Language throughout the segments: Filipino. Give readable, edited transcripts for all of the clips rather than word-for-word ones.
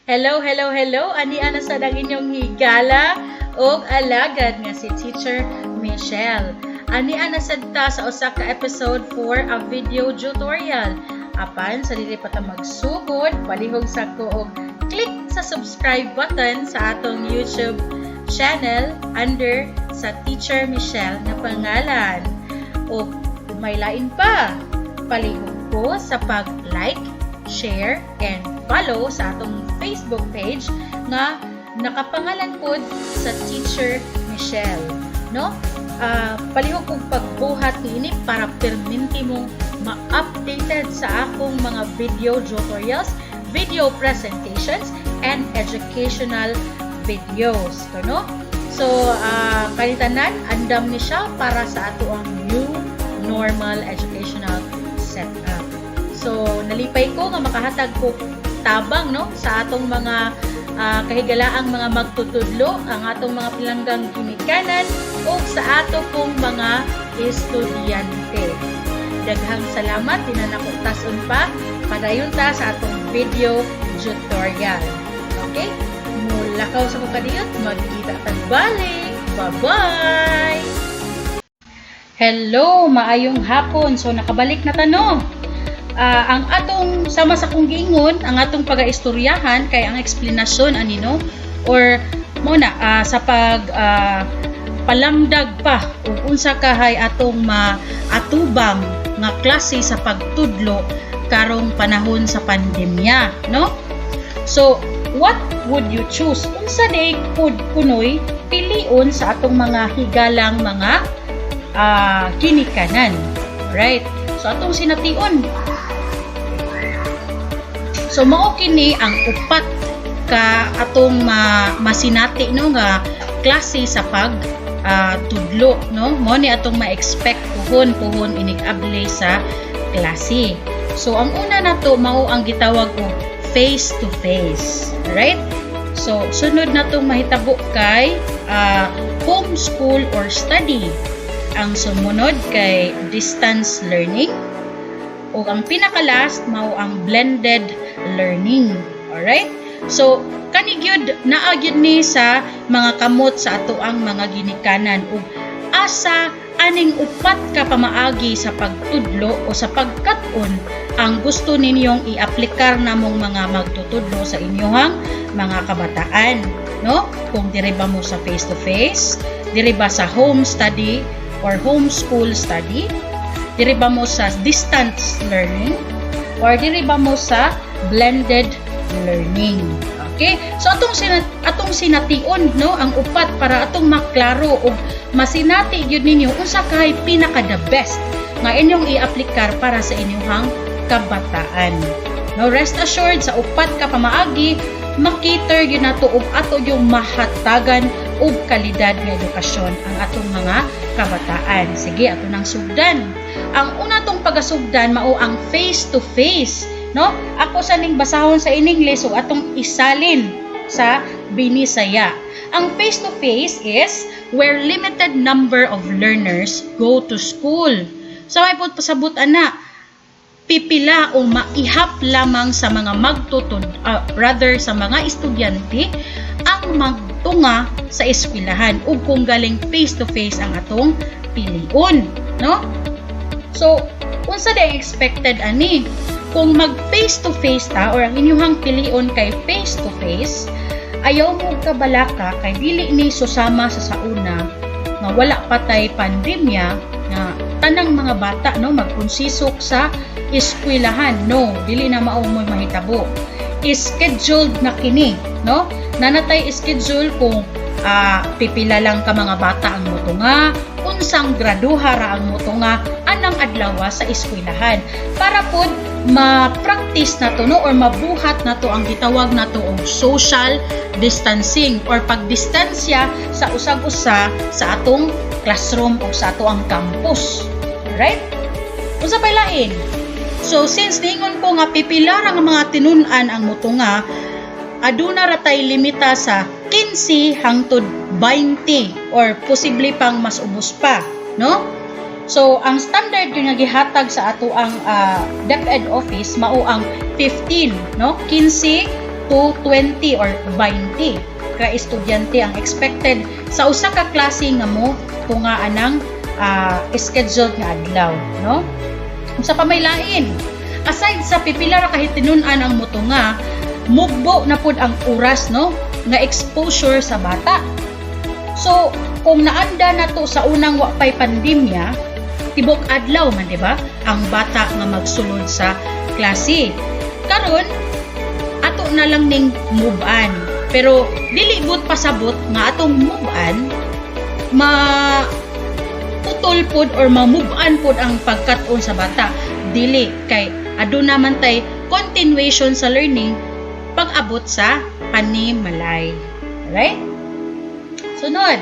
Hello, hello, hello! Ani ana sa ang inyong higala o alagad nga si Teacher Michelle. Ani ana sadta sa usa ka episode for a video tutorial. Apan sa dili pa ta magsugod, palihog sa ko og click sa subscribe button sa atong YouTube channel under sa Teacher Michelle nga pangalan. O may lain pa, palihog ko sa pag-like, share, and follow sa atong Facebook page nga nakapangalan pod sa Teacher Michelle, no? Palihog kong pagbuhat niini para perminti mo ma-updated sa akong mga video tutorials, video presentations, and educational videos, no? So, kanitanan, andam ni siya para sa ato ang new normal educational setup. So, nalipay ko nga makahatag ko tabang, no, sa atong mga kahigalaang mga magtutudlo, ang atong mga pilanggang ginikanan o sa ato pong mga estudyante. Daghang salamat, dinanakutason pa padayon ta sa atong video tutorial. Okay? Mulakaw sa kukadiyot, magkita tagbalik. Bye-bye! Hello, maayong hapon. So, nakabalik na tanong. Ang atong sama sa kong giingon, ang atong pagaistoryahan kay ang eksplanasyon anino or muna sa pag palamdag pa ug unsa kahay atong maatubang nga klase sa pagtudlo karong panahon sa pandemya, no? So, what would you choose? Unsa day pud kunoy pilion sa atong mga higalang mga ginikanan, right? So, atong sination. So mao kini ang upat ka atong masinati, no, nga klase sa pag tudlo, no? Mo ni atong ma-expect puhon inig-able sa klase. So ang una nato mao ang gitawag og face to face, right? So sunod natong mahitabo kay homeschool or study. Ang sumunod kay distance learning. O ang pinaka-last mao ang blended learning. Alright? So, kanigyud naa gyud ni sa mga kamot sa ato ang mga ginikanan ug asa aning upat ka pamaagi sa pagtudlo o sa pagkat-on ang gusto ninyong i-aplikar namong mga magtutudlo sa inyohang mga kabataan, no? Kung diri ba mo sa face to face, diri ba sa home study or homeschool study, diri ba mo sa distance learning, or diri ba mo sa blended learning. Okay? So atong sination, no, ang upat para atong maklaro ug masinati gyud ninyo unsa kay pinaka the best nga inyong i-aplikar para sa inyong kabataan. No, rest assured sa upat ka pamaagi makiter gyud nato ug ato yung mahatagan ug kalidad nga edukasyon ang atong mga kabataan. Sige, ato nang sugdan. Ang una tong pagasugdan mao ang face to face, no? Ako sa ning basahon sa English so atong isalin sa Binisaya. Ang face to face is where limited number of learners go to school. So may pud pasabot ana pipila o maihap lamang sa mga sa mga estudyante ang magtunga sa eskwelahan ug kung galing face to face ang atong pilion, no? So, unsa day expected ani? Kung mag face to face ta or ang inyong pilion kay face to face, ayaw mo kabalaka kay dili ni susama sa sauna nga wala patay pandemya nga tanang mga bata, no, magkonsisok sa eskwelahan. No, dili na mao mo mahitabo. Scheduled na kini, no? Nanatay schedule kung pipila lang ka mga bata ang motunga, unsang graduha ra ang motunga anang adlaw sa eskwelahan para pod ma-practice nato, no, or mabuhat nato ang gitawag nato og social distancing or pagdistansya sa usag-usa sa atong classroom o sa ato ang campus. Right? Usa pay lain. So since ningon ko nga pipila ra nga mga tinun-an ang motunga, aduna ra tay limita sa 15 hangtod 20 or posible pang mas ubos pa, no? So ang standard yung gihatag sa ato ang DepEd office mao ang 15, no? 15 to 20 or 20 ka estudyante ang expected sa usa ka klase nga mo tungaan ng scheduled nga adlaw, no? Sa pamailain, aside sa pipila ra kahit tinun-an ang motunga, mugbo na pud ang oras, no, nga exposure sa bata. So kung naanda na to sa unang wapay pandemya, tibok adlaw man, di ba, ang bata nga magsulod sa klase. Karon ato na lang ning move-on. Pero dili gud pasabot nga atong move-on putol pod or ma-move-on pod ang pagkat-on sa bata. Dili kay aduna man tay continuation sa learning pag-abot sa panimalay. Alright? Sunod,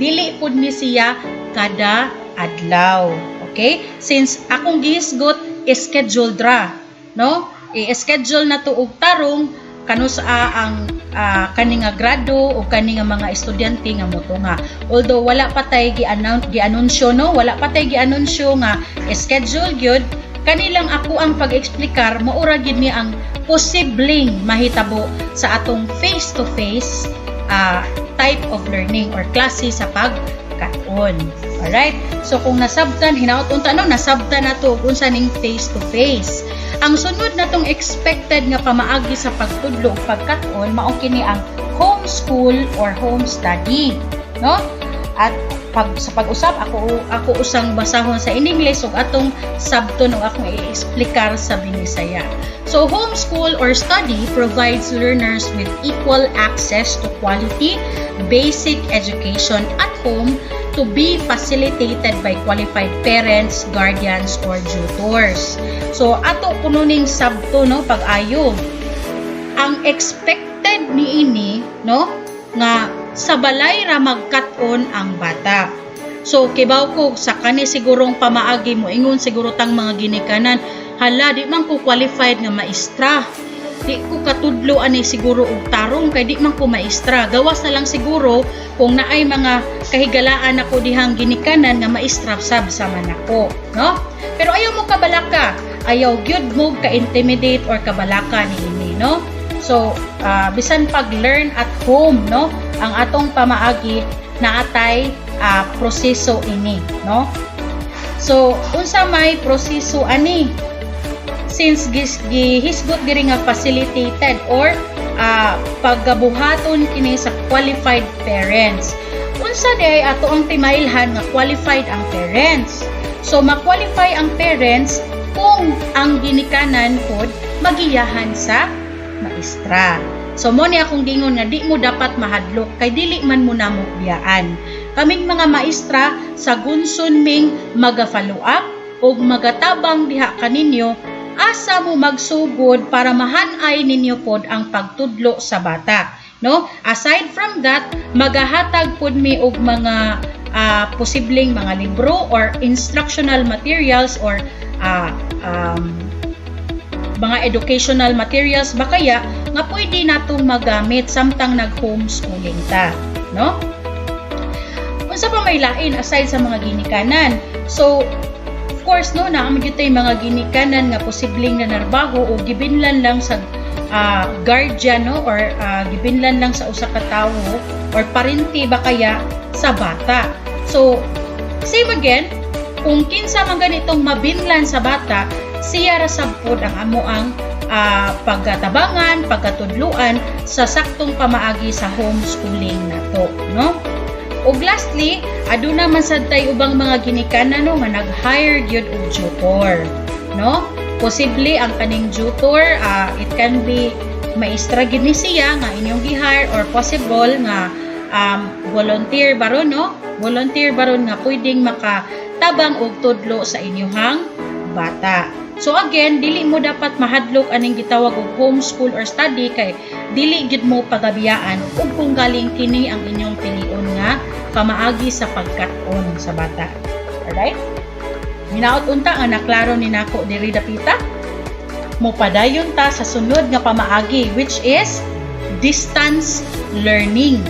dili pod ni siya kada adlaw. Okay? Since akong gihisgot scheduled ra, no? I-schedule na to og tarong kanus ang kani nga grado o kani nga mga estudyante nga motunga. Although wala pa tay gi-anunsyo, no? Wala pa tay gi-anunsyo nga schedule gyud, kanilang ako ang pag-eksplikar maura gid ni ang posibleng mahitabo sa atong face-to-face type of learning or klase sa pagkat-on. Alright? So kung nasabtan, hinaot unta no, nasabtan na to unsa ning face-to-face. Ang sunod na tong expected nga pamaagi sa pagtudlo o pagkat-on mao kini ang homeschool or home study, no? At sa pag-usap ako usang basahon sa in English ug atong sabton ug akong i-explicar sa Binisaya. So homeschool or study provides learners with equal access to quality basic education at home to be facilitated by qualified parents, guardians, or tutors. So ato kuno ning sabto, no, pag-ayo. Ang expected niini, no, nga sa balay ra magkat-on ang bata. So kibaw ko sa kani sigurong pamaagi mo ingon siguro tang mga ginikanan, hala di man ko qualified nga maestra. Di ko katudlo ani siguro og tarong kay di man ko maestra. Gawas na lang siguro kung naay mga kahigalaan ako dihang ginikanan nga maestra sab sa man ako, no? Pero ayaw mo kabalaka, ayaw gyud mo ka-intimidate or kabalaka niini, no? So bisan pag-learn at home, no, ang atong pamaagi na atay proseso ini, no? So unsa may proseso ani? Since gihisgot diri nga facilitated or paggabuhaton kini sa qualified parents. Unsa day ato ang timailhan nga qualified ang parents? So ma-qualify ang parents kung ang ginikanan pod magiyahan sa maestra. So mo ni akong gingon nga di mo dapat mahadlok kay dili man mo namo biyaan. Kaming mga maestra sa gunson ming maga-follow up ug magatabang diha kaninyo asa mo magsugod para mahanay ninyo pod ang pagtudlo sa bata, no? Aside from that, magahatag pod mi og mga posibleng mga libro or instructional materials or mga educational materials ba kaya nga pwede natong magamit samtang nag-homeschooling ta, no? Unsa pa may lain aside sa mga ginikanan? So of course, no, naamad yun tayo mga ginikanan nga posibleng nanarbaho o gibinlan lang sa guardian, no, or gibinlan lang sa usa ka tawo or parente ba kaya sa bata. So same again, kung kinsa man ganitong mabinlan sa bata, siya ra sabpod ang amo ang pagkatabangan, pagkatudluan sa saktong pamaagi sa homeschooling nato, no? Ug lastly, aduna man sad tay ubang mga ginikanan, no, nga nag-hire gyud og tutor, no? Posible ang kaning tutor, it can be maestra gid ni siya nga inyong gi-hire or possible nga volunteer baron, no? Volunteer baron nga pwedeng makatabang og tudlo sa inyong bata. So again, dili mo dapat mahadlok aning gitawag og homeschool or study kay dili gid mo pagabiyaan ug kung galing kini ang inyong pilion nga pamaagi sa pagkat-on sa bata. Alright? Hinaot unta nga naklaro ni nako diri dapita. Mopadayon ta sa sunod nga pamaagi which is distance learning.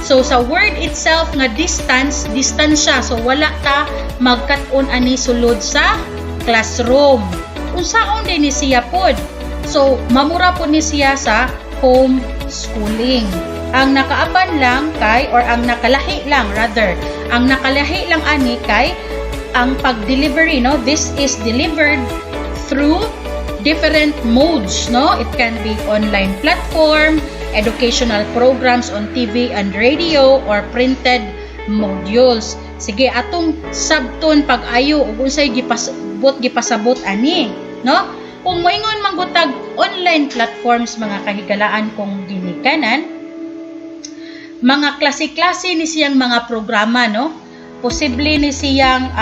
So sa word itself nga distance siya. So wala ta magkat-on ani sulod sa classroom. Unsaon din ni siya pod? So mamura po ni siya sa homeschooling. Ang nakaaban lang kay, or ang nakalahi lang rather, ang nakalahi lang ani kay ang pag-delivery, no? This is delivered through different modes, no? It can be online platform, educational programs on TV and radio, or printed modules. Sige, atong sabton pag-ayo ug unsay gipasabot ani, no? Kung moingon manggutag online platforms, mga kahigalaan kong ginikanan, mga klase-klase ni siyang mga programa, no? Posible ni siyang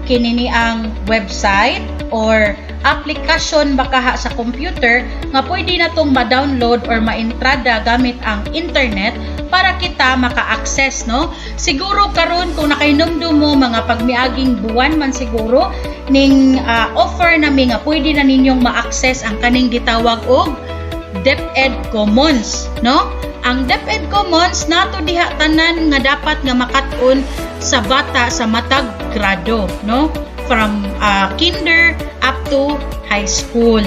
kinini ang website or application bakaha sa computer nga pwede na tong ma-download or ma-entrada gamit ang internet para kita maka-access, no? Siguro karon kung nakainomdom mo mga pagmiaging buwan man siguro ning offer nami nga pwede na ninyong ma-access ang kaning gitawag og DepEd Commons, no? Ang DepEd Commons nato diha tanan nga dapat nga makat-on sa bata sa matag grado, no? From kinder up to high school.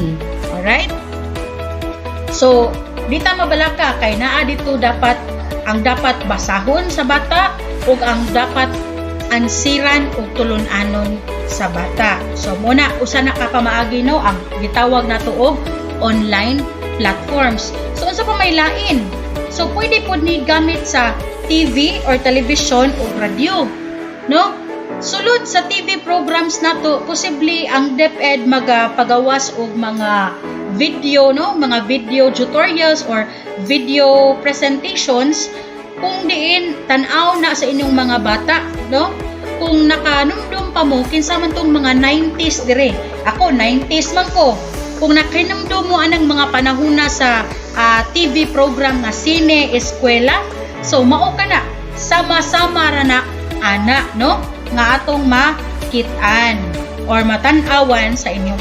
Alright? So, di ta mabalaka kay naa dito ang dapat basahon sa bata ug ang dapat ansiran ug tulun-anon sa bata. So, muna usa na ka pamaagi, no, ang gitawag nato og online platforms. So, unsa pa may lain? So, pwede pod ni gamit sa TV or television o radio, no? Sulod sa TV programs nato, posible ang DepEd magapagawas og mga video, no? Mga video tutorials or video presentations kung diin tan-aw na sa inyong mga bata, no? Kung nakanumdum pa mo kinsa man tong mga 90s dire. Ako 90s man ko. Kung nakinumdum mo anang mga panahona sa TV program nga Sine Eskwela, so mao ka na sama-sama ra na ana, no? Nga atong makit-an or matan-awan sa inyong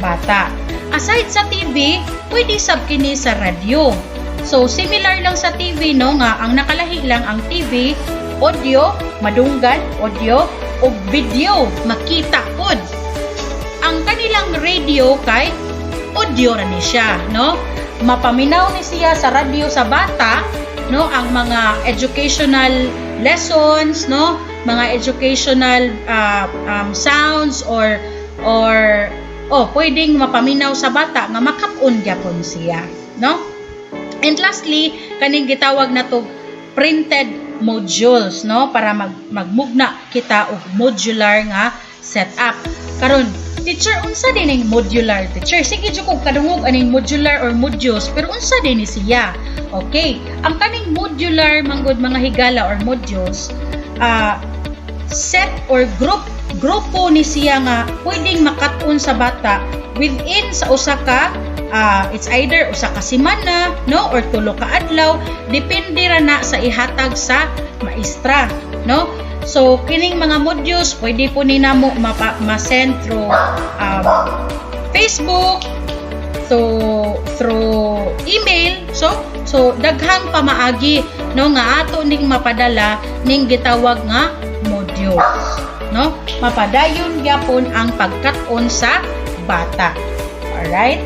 bata. Aside sa TV, pwede sab kini sa radio. So similar lang sa TV, no, nga ang nakalahi lang ang TV, audio, madunggan, audio ug video, makita pod. Ang kanilang radio kay audio ra ni siya, no? Mapaminaw ni siya sa radio sa bata, no, ang mga educational lessons, no, mga educational sounds or pwedeng mapaminaw sa bata nga makap-on gyapon siya, no? And lastly, kaning gitawag nato printed modules, no, para magmugna kita og modular nga setup. Karon, teacher, unsa din ning modular, teacher? Sige jud ko kadungog aning modular or modules, pero unsa din ni siya? Okay, ang kaning modular manggod mga higala or modules, set or grupo ni siya nga pwedeng makat-on sa bata within sa usa ka it's either usa ka semana, no, or tulo ka adlaw, depende ra na sa ihatag sa maestra, no? So kining mga modules pwede po ni namo ma-send through Facebook, through email, so daghang pamaagi, no, nga ato ning mapadala ning gitawag nga modules, no? Mapadayon gyapon ang pagkat-on sa bata. Alright?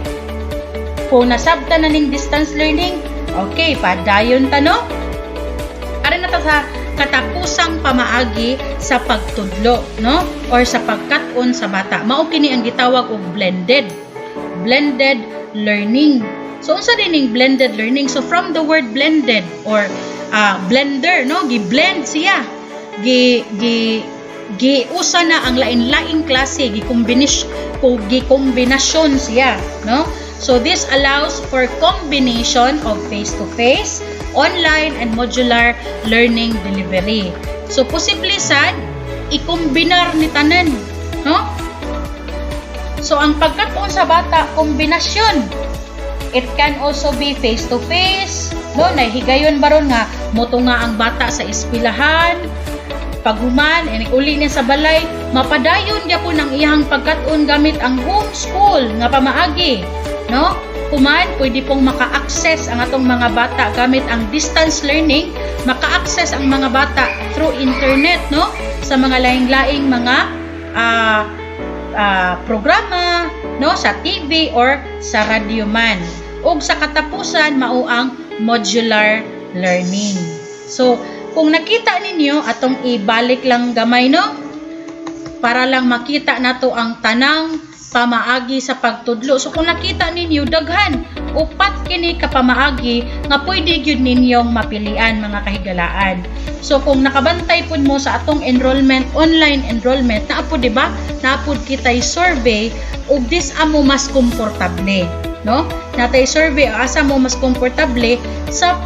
Kung nasabta na ning distance learning, okay, padayon ta, no? Ara na ta sa katapusang pamaagi sa pagtudlo, no, or sa pagkat-on sa bata. Mao kini ang gitawag og blended learning. So unsa din ning blended learning? So from the word blended or blender, no, gi-blend siya, usa na ang lain-laing klase, gikombinasyon siya, no? So this allows for combination of face-to-face, online, and modular learning delivery. So posible sad ikombinar ni tanan, no? So ang pagkat-on sa bata, kombinasyon. It can also be face-to-face, no? Nahigayon baron nga moto nga ang bata sa eskwelahan, paghuman, uli niya sa balay, mapadayon gyapon ang iyang pagkat-on gamit ang homeschool nga pamaagi, no? Kuman, pwede pong maka-access ang atong mga bata gamit ang distance learning, maka-access ang mga bata through internet, no? Sa mga laing-laing mga programa, no, sa TV or sa radio man. ug sa katapusan mao ang modular learning. So kung nakita ninyo, atong ibalik lang gamay no, para lang makita nato ang tanang pamaagi sa pagtudlo. So kung nakita ninyo, daghan upat kini ka pamaagi nga pwede gyud ninyong mapilian mga kahigalaan. So kung nakabantay pud mo sa atong enrollment, online enrollment, naapod di ba? Naapod kitay survey ug dis amo mas komportable, no? Natay survey asa mo mas komportable sa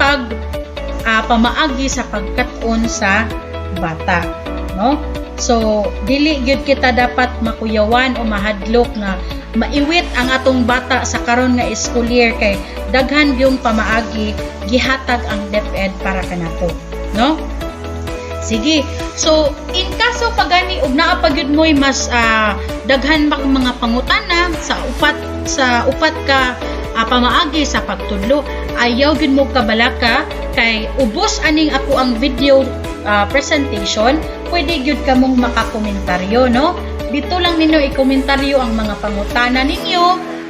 pamaagi sa pagkat-on sa bata, no? So dili gyud kita dapat makuyawan o mahadlok nga maiwit ang atong bata sa karon nga school year kay daghan yung pamaagi gihatag ang DepEd para kanato, no? Sige. So in kaso pagani ug naa pa gyud moy mas daghan pa mga pangutana sa upat ka pamaagi sa pagtudlo, ayaw gyud mo kabalaka kay ubos aning ako ang video presentation, pwede gyud kamong makakomentaryo, no? Dito lang ninyo i-komentaryo ang mga pangutana ninyo,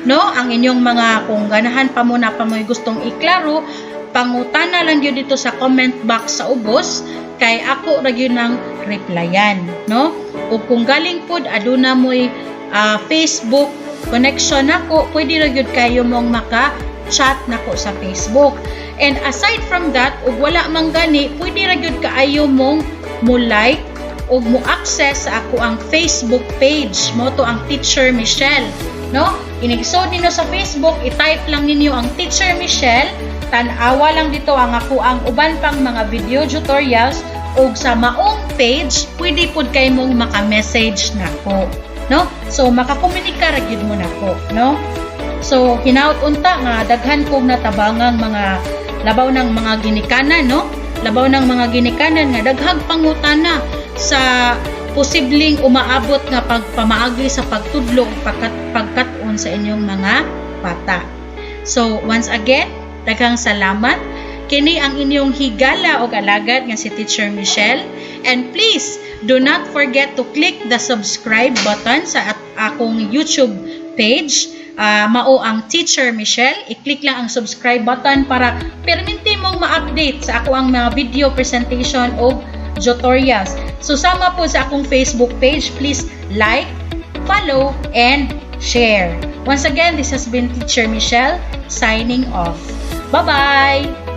no? Ang inyong mga kung ganahan pa mo gustong iklaro, pangutana lang gyud dito sa comment box sa ubos kay ako ra gyud nang replyan, no? Ug kung galing pod aduna moy Facebook connection nako, pwede ra gyud kayo mong maka-chat nako sa Facebook. And aside from that, ug wala man gani, pwede ra gyud kaayo mong mo-like ug mo-access sa ako ang Facebook page mo to ang Teacher Michelle, no? Inig-isod ninyo sa Facebook, i-type lang ninyo ang Teacher Michelle, tan-awa lang dito ang ako ang uban pang mga video tutorials ug sa maong page pwede pud kay mong maka-message nako, no? So makakomunika ra gyud mo nako, no? So hinaut unta nga daghan kog natabangang mga labaw ng mga ginikanan, no? Labaw ng mga ginikanan nga daghang pangutana sa posibleng umaabot nga pagpamaagi sa pagtudlo ug pagkat-on sa inyong mga bata. So once again, daghang salamat. Kini ang inyong higala o alagad nga si Teacher Michelle. And please, do not forget to click the subscribe button sa akong YouTube page. Mao ang Teacher Michelle. I-click lang ang subscribe button para perminti mong ma-update sa ako ang mga video presentation o tutorials. So sama po sa akong Facebook page. Please like, follow, and share. Once again, this has been Teacher Michelle signing off. Bye-bye!